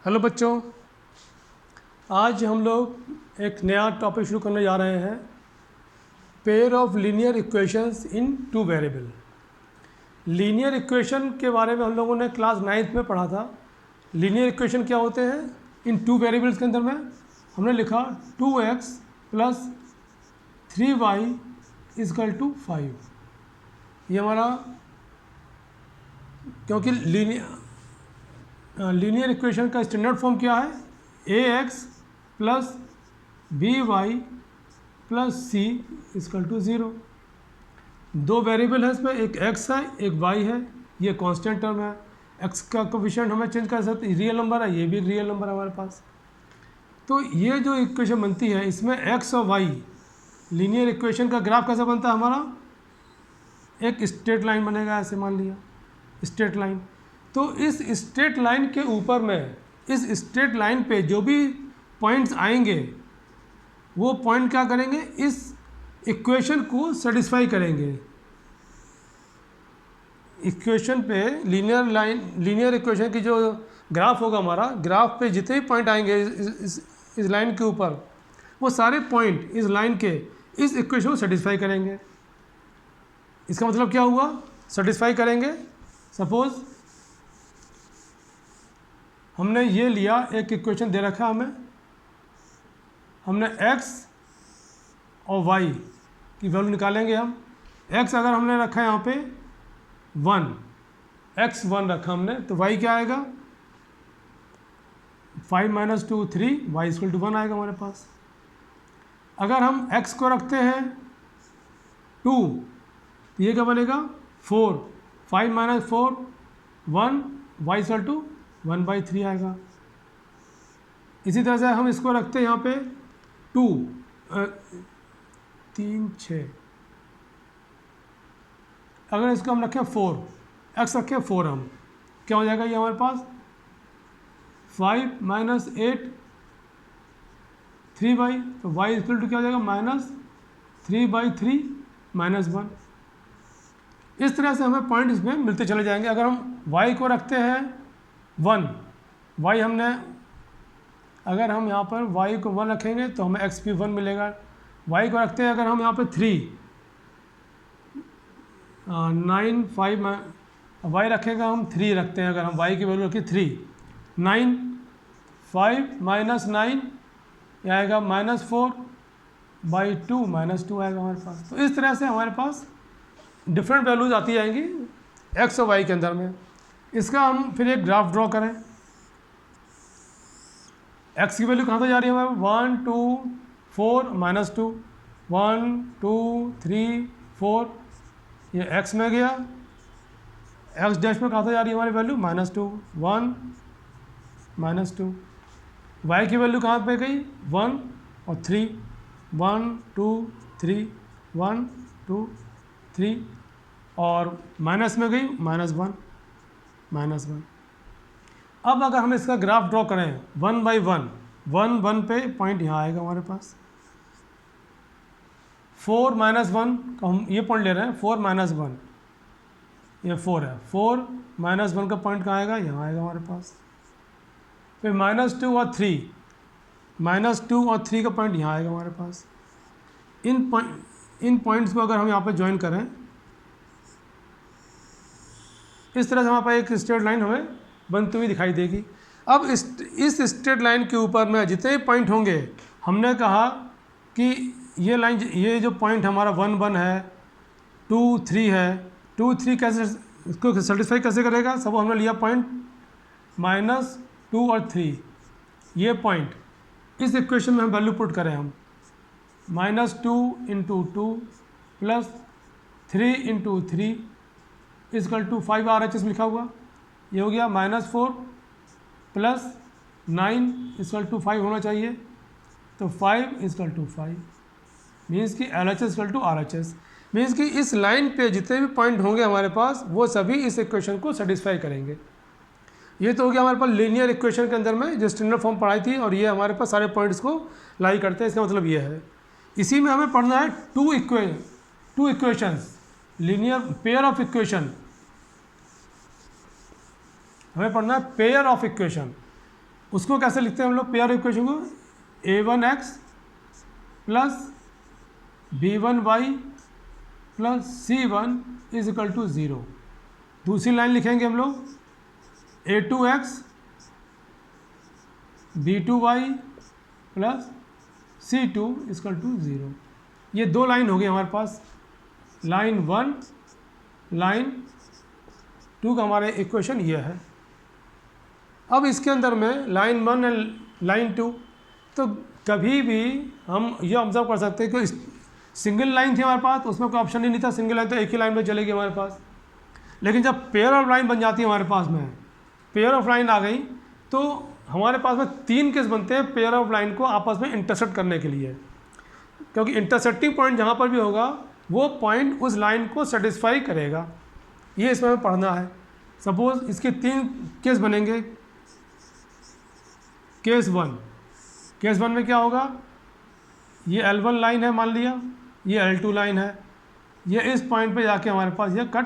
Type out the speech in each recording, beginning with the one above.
Hello बच्चों, आज हम लोग एक नया टॉपिक शुरू करने जा रहे हैं। Pair of linear equations in two variable. Linear equation के बारे में हम लोगों ने क्लास 9th में पढ़ा था। लीनियर इक्वेशन क्या होते हैं? इन टू वेरिएबल्स के अंदर में हमने लिखा 2x plus 3y is equal to 5। ये हमारा, क्योंकि लीनियर इक्वेशन का स्टैंडर्ड फॉर्म क्या है? ax plus by plus c is equal to 0। दो वेरिएबल है इसमें, एक x है एक y है। ये कांस्टेंट टर्म है। x का कोफिशिएंट हमें चेंज कर सकते हैं, रियल नंबर है, ये भी रियल नंबर है हमारे पास। तो ये जो इक्वेशन बनती है इसमें x और y, लीनियर इक्वेशन का ग्राफ कैसे बनता है हमारा? एक स्ट्रेट लाइन बनेगा, ऐसे मान लिया स्ट्रेट लाइन। तो इस स्ट्रेट लाइन के ऊपर में, इस स्ट्रेट लाइन पे जो भी पॉइंट्स आएंगे वो पॉइंट क्या करेंगे? इस इक्वेशन को सेटिस्फाई करेंगे। इक्वेशन पे लीनियर इक्वेशन की जो ग्राफ होगा हमारा, ग्राफ पे जितने भी पॉइंट आएंगे इस लाइन के ऊपर, वो सारे पॉइंट इस लाइन के इस इक्वेशन को सेटिस्फाई करेंगे। इसका मतलब क्या हुआ? सेटिस्फाई करेंगे। सपोज हमने ये लिया, एक इक्वेशन दे रखा है हमें, हमने x और y की वैल्यू निकालेंगे हम। x अगर हमने रखा है यहाँ पे 1, x 1 रखा हमने, तो y क्या आएगा? 5 - 2 3, y इक्वल टू 1 आएगा हमारे पास। अगर हम x को रखते हैं 2, तो ये क्या बनेगा? 4, 5 - 4 1, y इक्वल टू 1/3 आएगा। इसी तरह से हम इसको रखते हैं यहाँ पे 2, 3 6, अगर इसको हम रखें 4, x रखें 4, हम क्या हो जाएगा ये हमारे पास? 5 - 8 3y, तो y इक्वल टू क्या हो जाएगा? -3/3 -1। इस तरह से हमें पॉइंट इसमें मिलते चले जाएंगे। अगर हम y को रखते हैं 1, y हमने, अगर हम यहाँ पर y को 1 रखेंगे तो हमें x भी 1 मिलेगा। y को रखते हैं अगर हम यहाँ पर 3, 9 5, y रखेगा हम 3 रखते हैं, अगर हम y की वैल्यू रखें 3, 9 5 - 9 ये आएगा -4/2 -2 आएगा हमारे पास। तो इस तरह से हमारे पास डिफरेंट वैल्यूज आती जाएंगी x और y के अंदर में। इसका हम फिर एक ग्राफ ड्रॉ करें। x की वैल्यू कहाँ तक जा रही है हमारे? 1 2 4 -2, 1 2 3 4, ये x में गया। x डैश में कहाँ तक जा रही है हमारी वैल्यू? -2 1 -2। y की वैल्यू कहाँ पे गई? 1 और 3, 1 2 3 1 2 3, और माइनस में गई -1 -1। अब अगर हम इसका ग्राफ ड्रॉ करें 1/1, 1 1 पे पॉइंट यहाँ आएगा हमारे पास। 4 - 1 का हम ये पॉइंट ले रहे हैं, 4 - 1 ये 4 है, 4 - 1 का पॉइंट कहाँ आएगा? यहाँ आएगा हमारे पास। फिर -2 और 3, -2 और 3 का पॉइंट यहाँ आएगा हमारे पास। इन पॉइंट्स को अगर हम यहाँ पर ज्वाइन करें, इस तरह से हमारे पास एक स्ट्रेट लाइन हमें बनती हुई दिखाई देगी। अब इस स्ट्रेट लाइन के ऊपर में जितने पॉइंट होंगे, हमने कहा कि ये लाइन, ये जो पॉइंट हमारा 1 1 है, 2 3 है, 2 3 कैसे इसको सेटिस्फाई कैसे करेगा? सब हमने लिया पॉइंट -2 और 3, ये पॉइंट इस इक्वेशन में हम वैल्यू पुट करें हम, -2 × 2 प्लस 3 × 3 इजकल टू 5 RHS लिखा हुआ, ये हो गया। -4 प्लस 9 इजकल टू 5 होना चाहिए, तो 5 इजकल टू 5 मीन्स कि LHS is equal to RHS, means कि इस लाइन पे जितने भी पॉइंट होंगे हमारे पास वो सभी इस इक्वेशन को सेटिस्फाई करेंगे। ये तो हो गया हमारे पास लीनियर इक्वेशन के अंदर में जो स्टैंडर्ड फॉर्म पढ़ाई थी, और ये हमारे पास सारे पॉइंट्स को लाई करते हैं। इसका मतलब ये है। इसी में हमें पढ़ना है two equations, linear pair of equation. हमें पढ़ना है पेयर ऑफ इक्वेशन। उसको कैसे लिखते हैं हम लोग पेयर इक्वेशन को, a1x plus b1y plus c1 is equal to 0। दूसरी लाइन लिखेंगे हम लोग a2x b2y plus c2 is equal to 0। ये दो लाइन हो गई हमारे पास, लाइन 1 लाइन 2 का हमारा इक्वेशन ये है। अब इसके अंदर में लाइन 1 एंड लाइन 2, तो कभी भी हम ये ऑब्जर्व कर सकते हैं कि सिंगल लाइन थी हमारे पास, उसमें कोई ऑप्शन ही नहीं था, सिंगल लाइन तो एक ही लाइन में चलेगी हमारे पास। लेकिन जब पेयर ऑफ लाइन बन जाती है हमारे पास में, पेयर ऑफ लाइन आ गई, तो हमारे पास में 3 केस बनते हैं पेयर ऑफ लाइन को आपस में इंटरसेक्ट करने के लिए, क्योंकि इंटरसेक्टिंग पॉइंट जहाँ पर भी होगा वो पॉइंट उस लाइन को सेटिस्फाई करेगा। ये इसमें हमें पढ़ना है। सपोज इसके 3 केस बनेंगे। केस 1 में क्या होगा, ये L1 लाइन है मान लिया, ये L2 लाइन है, ये इस पॉइंट पे जाके हमारे पास ये कट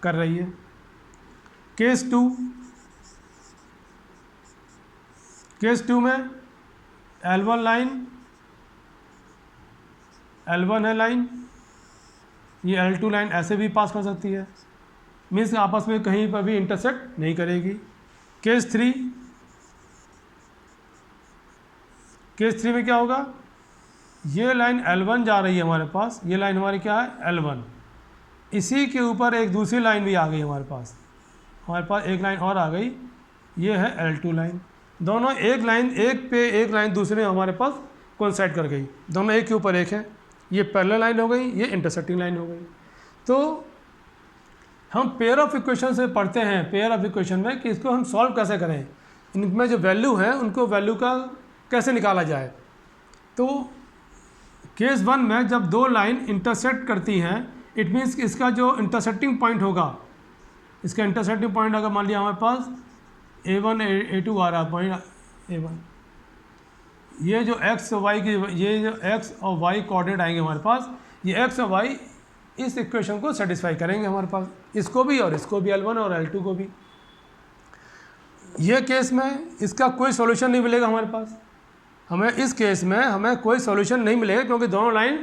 कर रही है। केस 2 में L1 लाइन, L1 है लाइन, ये L2 लाइन ऐसे भी पास कर सकती है, मीन्स आपस में कहीं पर भी इंटरसेक्ट नहीं करेगी। केस 3 में क्या होगा, ये लाइन L1 जा रही है हमारे पास, ये लाइन हमारी क्या है L1, इसी के ऊपर एक दूसरी लाइन भी आ गई हमारे पास एक लाइन और आ गई, ये है L2 लाइन। दोनों एक लाइन दूसरे में हमारे पास कोइंसाइड कर गई, दोनों एक के ऊपर एक है, ये पैरेलल लाइन हो गई, ये इंटरसेक्टिंग लाइन हो गई। तो हम पेयर ऑफ इक्वेशन से पढ़ते हैं, पेयर ऑफ इक्वेशन में कि इसको हम सॉल्व कैसे करें, इनमें जो वैल्यू है उनको वैल्यू का कैसे निकाला जाए। तो केस 1 में जब 2 लाइन इंटरसेक्ट करती हैं, इट मीन्स कि इसका जो इंटरसेक्टिंग पॉइंट होगा, इसका इंटरसेक्टिंग पॉइंट अगर मान लिया हमारे पास A1 A2 आ रहा है पॉइंट A1, ये जो x और y की, ये जो x और y कोऑर्डिनेट आएंगे हमारे पास, ये x और y इस इक्वेशन को सेटिस्फाई करेंगे हमारे पास, इसको भी और इसको भी, L1 और L2 को भी। ये केस में इसका कोई सॉल्यूशन नहीं मिलेगा हमारे पास, हमें इस केस में हमें कोई सॉल्यूशन नहीं मिलेगा, क्योंकि दोनों लाइन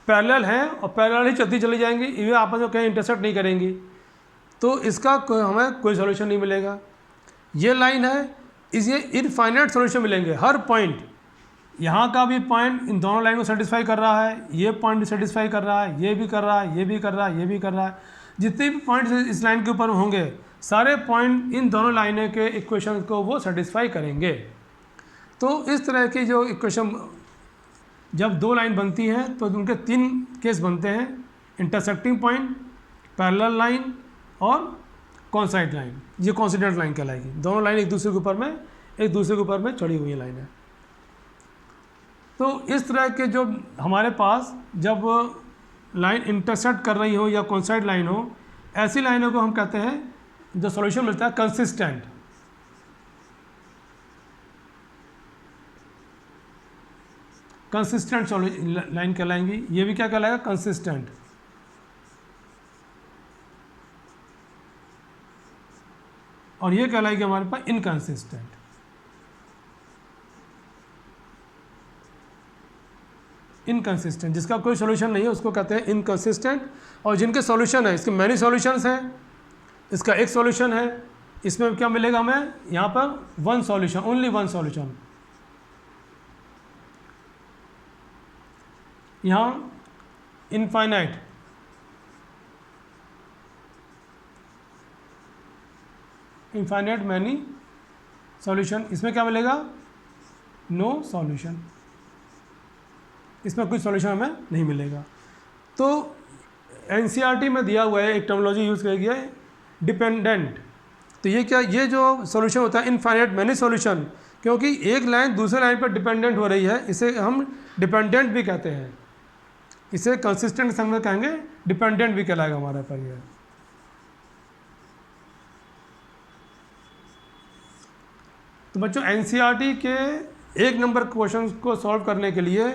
पैरेलल हैं और पैरेलल ही चलती चली जाएंगी, ये आपस में कहीं इंटरसेक्ट नहीं करेंगी, तो इसका हमें कोई सॉल्यूशन नहीं मिलेगा। ये लाइन है, इसे इनफाइनाइट सॉल्यूशन मिलेंगे, हर पॉइंट, यहाँ का भी पॉइंट इन दोनों लाइन को सेटिस्फाई कर रहा है, ये पॉइंट भी सेटिस्फाई कर रहा है, ये भी कर रहा है, ये भी कर रहा है, ये भी कर रहा है, जितने भी पॉइंट्स इस लाइन के ऊपर होंगे सारे पॉइंट इन दोनों लाइनों के इक्वेशन को वो सेटिस्फाई करेंगे। तो इस तरह की जो इक्वेशन जब 2 लाइन बनती हैं तो उनके 3 केस बनते हैं, इंटरसेक्टिंग पॉइंट, पैरेलल लाइन और कॉन्साइड लाइन। ये कॉन्सिडेंट लाइन कहलाएगी, दोनों लाइन एक दूसरे के ऊपर में चढ़ी हुई लाइन है। तो इस तरह के जो हमारे पास जब लाइन इंटरसेक्ट कर रही हो या कॉन्साइड लाइन हो, ऐसी लाइनों को हम कहते हैं, जो सॉल्यूशन मिलता है कंसिस्टेंट। Consistent line कहलाएंगी। ये भी क्या कहलाएगा, कंसिस्टेंट। और ये कहलाएगी हमारे पास इनकंसिस्टेंट। इनकंसिस्टेंट जिसका कोई सॉल्यूशन नहीं है उसको कहते हैं इनकंसिस्टेंट, और जिनके सॉल्यूशन है, इसके मैनी सॉल्यूशंस हैं, इसका एक सॉल्यूशन है, इसमें क्या मिलेगा हमें, यहाँ पर 1 सॉल्यूशन, ओनली 1 सॉल्यूशन। यहाँ इनफाइनाइट, इनफाइनाइट मैनी सॉल्यूशन, इसमें क्या मिलेगा, नो सॉल्यूशन, इसमें कोई सॉल्यूशन हमें नहीं मिलेगा। तो एनसीईआरटी में दिया हुआ है, एक टर्मिनोलॉजी यूज़ किया गया है, डिपेंडेंट। तो ये क्या, ये जो सॉल्यूशन होता है इनफाइनाइट मैनी सॉल्यूशन, क्योंकि एक लाइन दूसरे लाइन पर डिपेंडेंट हो रही है, इसे हम डिपेंडेंट भी कहते हैं। इसे कंसिस्टेंट संग में कहेंगे, डिपेंडेंट भी कहलाएगा हमारे पर यह। तो बच्चों एनसीईआरटी के 1 नंबर क्वेश्चन को सॉल्व करने के लिए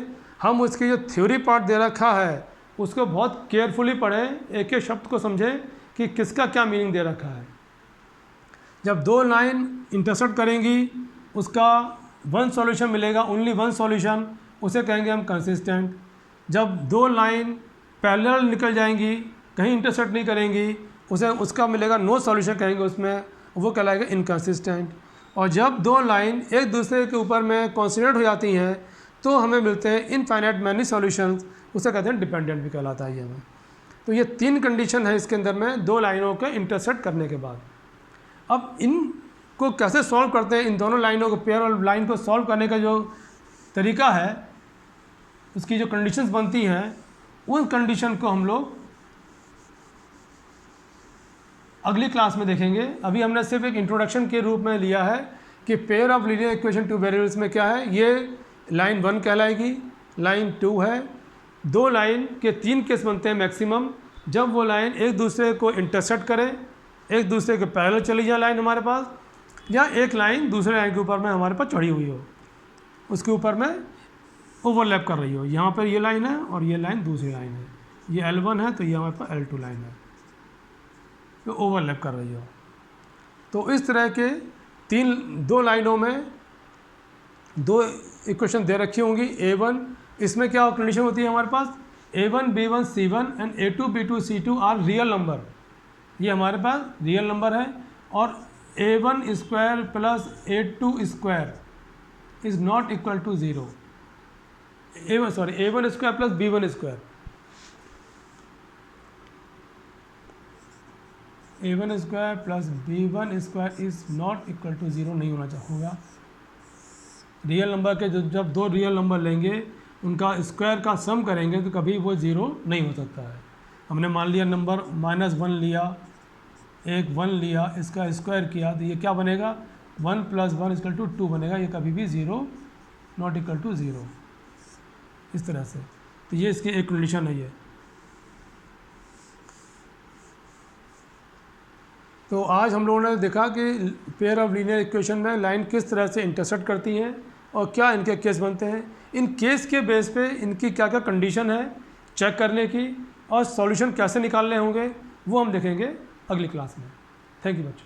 हम उसकी जो थ्योरी पार्ट दे रखा है उसको बहुत केयरफुली पढ़ें, एक एक शब्द को समझें कि किसका क्या मीनिंग दे रखा है। जब 2 लाइन इंटरसेक्ट करेंगी उसका वन सॉल्यूशन मिलेगा, ओनली वन सॉल्यूशन, उसे कहेंगे हम कंसिस्टेंट। जब दो लाइन पैरेलल निकल जाएंगी, कहीं इंटरसेक्ट नहीं करेंगी, उसे उसका मिलेगा नो सॉल्यूशन कहेंगे उसमें, वो कहलाएगा इनकंसिस्टेंट। और जब दो लाइन एक दूसरे के ऊपर में कॉन्सिडेंट हो जाती हैं तो हमें मिलते हैं इनफाइनाइट मैनी सॉल्यूशंस, उसे कहते हैं डिपेंडेंट भी कहलाता है ये हमें। तो ये तीन कंडीशन है इसके अंदर में दो लाइनों के इंटरसेक्ट करने के बाद। अब इनको कैसे सॉल्व करते हैं, इन दोनों लाइनों को, पेयर और लाइन को सॉल्व करने का जो तरीका है, उसकी जो कंडीशंस बनती हैं, उन कंडीशन को हम लोग अगली क्लास में देखेंगे। अभी हमने सिर्फ एक इंट्रोडक्शन के रूप में लिया है कि pair of linear equation two variables में क्या है। ये लाइन 1 कहलाएगी, लाइन 2 है। दो लाइन के तीन केस बनते हैं मैक्सिमम, जब वो लाइन एक दूसरे को इंटरसेक्ट करे, एक दूसरे के पैरेलल चली जाए लाइन हमारे पास, या एक लाइन दूसरे लाइन के ऊपर में हमारे पास चढ़ी हुई हो, उसके ऊपर में ओवरलैप कर रही हो। यहाँ पर ये लाइन है और ये लाइन दूसरी लाइन है, ये L1 है तो ये हमारे पास L2 लाइन है, तो ओवरलैप कर रही हो। तो इस तरह के दो लाइनों में दो इक्वेशन दे रखी होंगी। A1, इसमें क्या कंडीशन होती है हमारे पास, A1 B1 C1 and A2 B2 C2 are real number, ये हमारे पास रियल नंबर है। और A1 square plus A2 square is not equal to 0। A1 square plus B1 square, A1 square plus B1 square is not equal to 0 नहीं होना होगा। Real number के जब दो रियल नंबर लेंगे, उनका स्क्वायर का सम करेंगे तो कभी वो 0 नहीं हो सकता है। हमने मान लिया नंबर -1 लिया, एक 1 लिया, इसका स्क्वायर किया तो ये क्या बनेगा, 1 + 1 = 2 बनेगा। ये कभी भी 0 नॉट इक्वल टू 0, इस तरह से। तो ये इसकी एक कंडीशन है ये। तो आज हम लोगों ने देखा कि पेयर ऑफ लीनियर इक्वेशन में लाइन किस तरह से इंटरसेक्ट करती हैं और क्या इनके केस बनते हैं। इन केस के बेस पे इनकी क्या क्या कंडीशन है चेक करने की, और सॉल्यूशन कैसे निकालने होंगे वो हम देखेंगे अगली क्लास में। थैंक यू बच्चों।